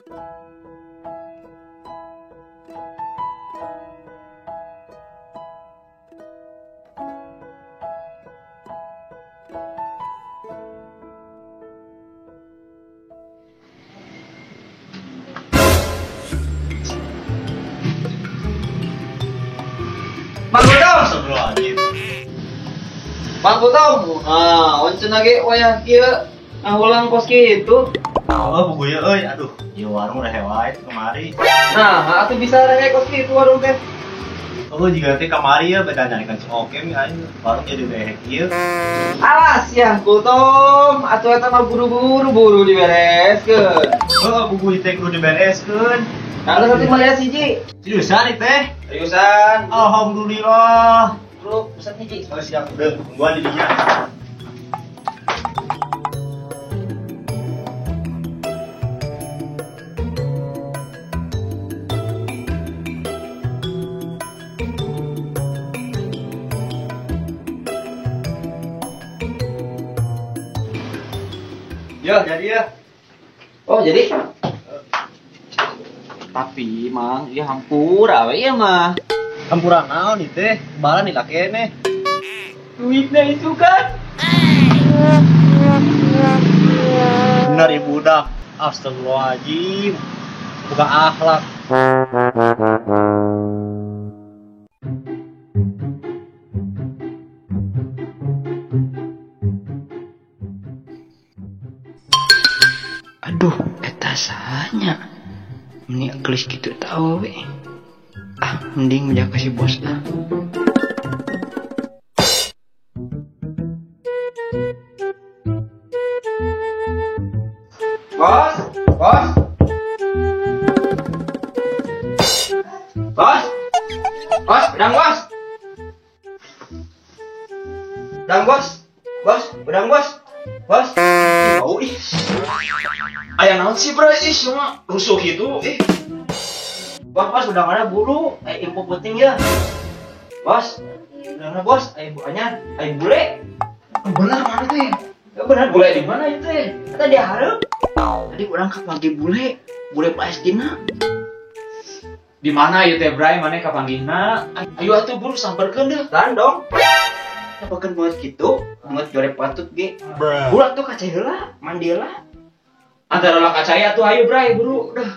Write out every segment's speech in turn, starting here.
Mang Gudong, Astagfirullahaladzim. Mang Gudong. Ah, oncen lagi wayah kieu ulang kos kitu. Oh, buku ya, aduh, di warung udah hewait kemari. Nah, atuh bisa rek kos kitu warung teh. Oh, jika nanti kemari ya, beda nyarikan si Okem ya, warung jadi behek ieu. Alas ya, Gudong, atuh eta mah buru-buru dibereskeun. Oh, buku itu kudu dibereskeun. Kalau satu mah siji. Seriusan itu teh? Seriusan. Alhamdulillah. Bro, pesan hiji. Oh, siap, udah, tungguan di dinya. Ya, jadi ya. Oh, jadi? Tapi, Mang, ya hampura we ya mah. Hampura naon ieu teh? Balan di lakene. Duitnya itu kan. Bener ieu budak. Astagfirullahaladzim. Buka akhlak. Aduh, eta sahanya. Mending gelis gitu tau we. Mending menjaga si bos lah. Bos, bos. Bos. Bos, pedang bos. Pedang bos. Bos, pedang bos. Bos. Oh, ih. Aya naon sih, Bro? Ih, cuma rusuh gitu. Bos, udah ada buru. Info penting ya. Bos. Udah bos, bukannya bule. Bener mana teh? Ya benar, bule di mana itu teh? Kata dia hareup. Tadi orang kapanggih bule Palestina. Di mana ieu teh, Bray? Mana kapanggihna? Ayo atuh buru samperkeun deh. Lan dong. Sapakeun buat kitu, buat jorek patut ge. Budak tuh kaca heula, mandi heula. Antara lah kacaya tuh ayo Bray, buru dah.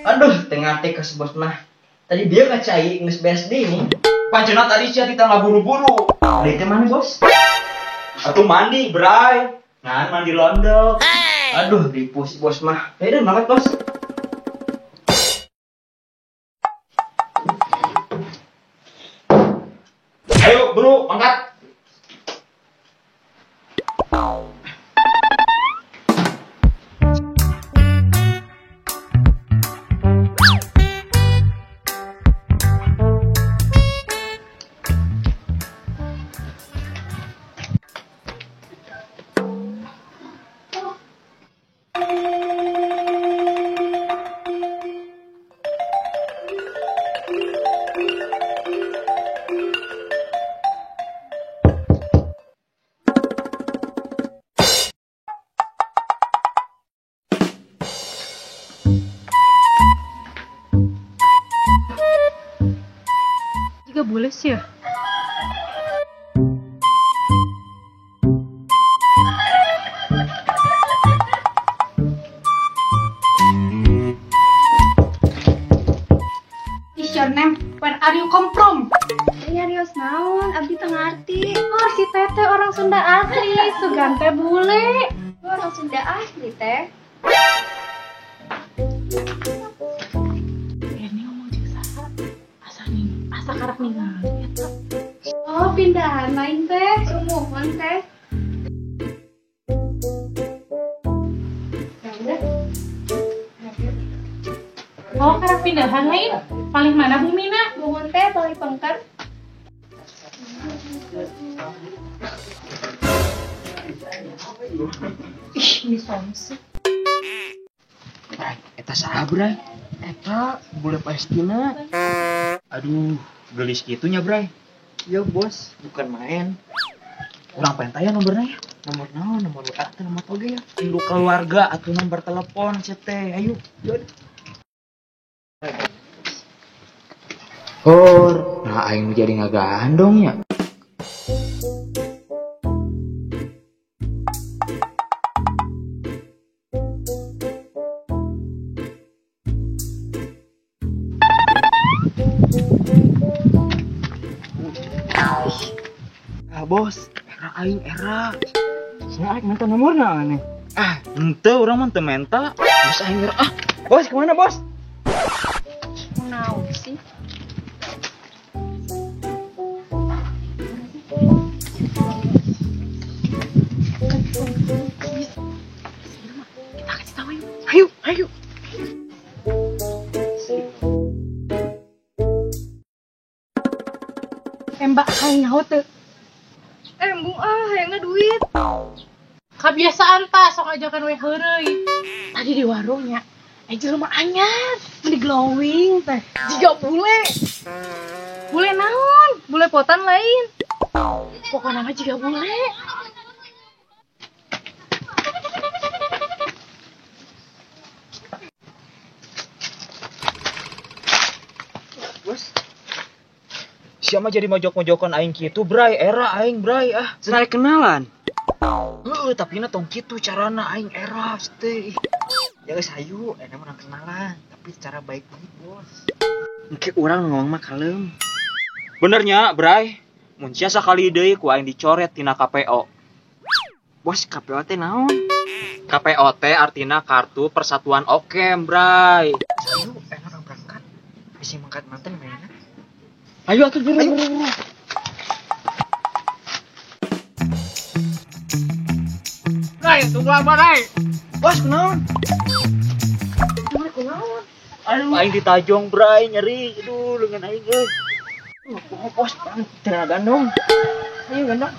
Aduh, tengah teh ke bos mah. Tadi dia ngacai geus beres deui nih. Pancena tadi sia kita nggak buru-buru. Deui teh mana, Bos? Atuh mandi, Bray. Ngan mandi londok. Aduh, dipus bos mah. Ayo banget, Bos. Ayo, bro, angkat. Juga boleh sih ya. Is your name? Where are you come from? Iya Rios naon, abdi tengah arti. Oh, si Tete orang Sunda asli, Sugan teh bule. Lu orang Sunda asli teh. Ini ngomong jeung saha? Asa karek ningali eta. Oh, pindahan main teh, sumuhun teh. Ya udah. Oh, karena pindahan lain. Paling mana Bu Mina? Mohon teh paling pengker. Ih, ini somsi. Bray, eta saha Bray? Eta boleh Palestina. Aduh, gelis gitunya, Bray. Ya bos, bukan main. Urang pengen tanya nomornya ya. Nomor naon, nomor WA atau nomor toge ya? Induk keluarga atau nomor telepon CT. Ayo. Hor, nah aing jadi ngagandong ya. Ah, bos. Era aing era. Saya minta nomornya aneh. Ah, ente orang mah teu menta. Bos aing era. Ah, bos kemana, bos? Naon sih? Kita kasih tahu yuk. Ayo, ayo. Mbak aing nyaho teu. Embung hayangna duit. Kebiasaan ta sok ajakan we heureuy. Tadi di warungnya jelema anyar, meni glowing teh. Jiga bule. Bule naon? Bule potan lain. Pokoknya mah jiga bule. Bos. Siapa jadi mojok-mojokan aing kitu, Bray? Era aing, Bray. Ah, Senare kenalan. tapi na tong kitu carana aing era teh. Ya geus hayu, eta mah kenalan, tapi cara baik-baik, Bos. Engke urang ngomong mah kalem. Benernya, Bray. Mun sia sakali deui ku aing dicoret tina KPO. Bos, KPO teh naon? KPO teh artina kartu persatuan Okem, Bray. Ayo, enak berangkat. Bisa mangkat manten mainnya. Ayo atuh buru. Bray, tunggu apa, Bray? Bos, kunaon? Aduh, aing ditajong, Bray, nyeri. Aduh, lengan aing euy. Bos, teu gandong. Ayo gandong.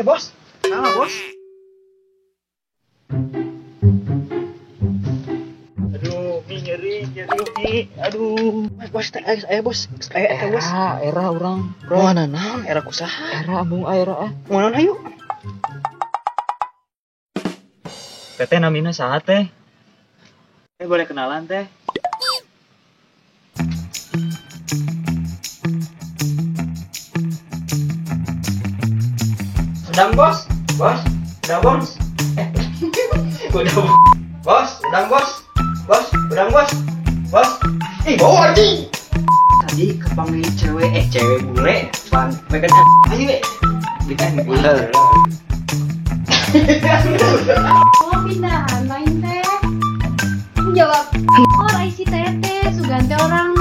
Bos. Salah, Bos. Aduh, mi nyeri, mi. Aduh. Bos, teh bos. Bos. Era urang. Mana naon? Era kusaha? Era ambung era ah. Monon hayu. Teteh namina saha teh? Boleh kenalan teh? Udang, Bos. Bos. Udang, Bos. Udang. Bos, udang, Bos. Bos, udang, Bos. Bos. Ih, bau anjing. Tadi kepanggil cewek bule. Pan pegan ayo bikin bule. Oh pindahan lain teh. Jawab. Oh isi tete Sugante orang.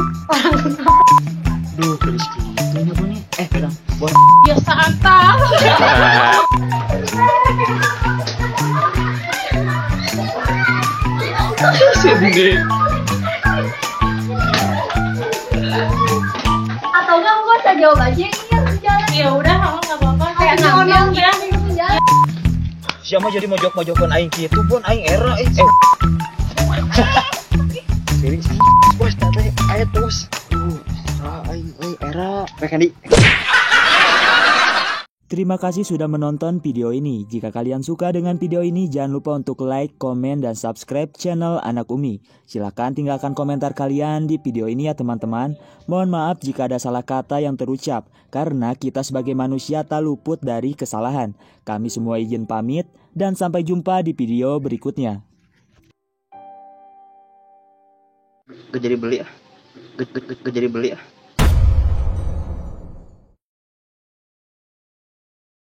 Duh, gelis gitu nya bunyi. Pedang. Bos. Biasaan ta. Atau enggak gua bisa jawab aja ini yang jalan. Ya udah, kamu enggak apa-apa. Kayak ngambil ya. Jalan. Siapa jadi mojok-mojokan aing kitu, Bon? Aing era Jadi bos tadi ayat bos. Aing era. Pekan di. Terima kasih sudah menonton video ini. Jika kalian suka dengan video ini, jangan lupa untuk like, komen, dan subscribe channel Anak Umi. Silahkan tinggalkan komentar kalian di video ini ya teman-teman. Mohon maaf jika ada salah kata yang terucap, karena kita sebagai manusia tak luput dari kesalahan. Kami semua izin pamit, dan sampai jumpa di video berikutnya. Gak jadi beli ah.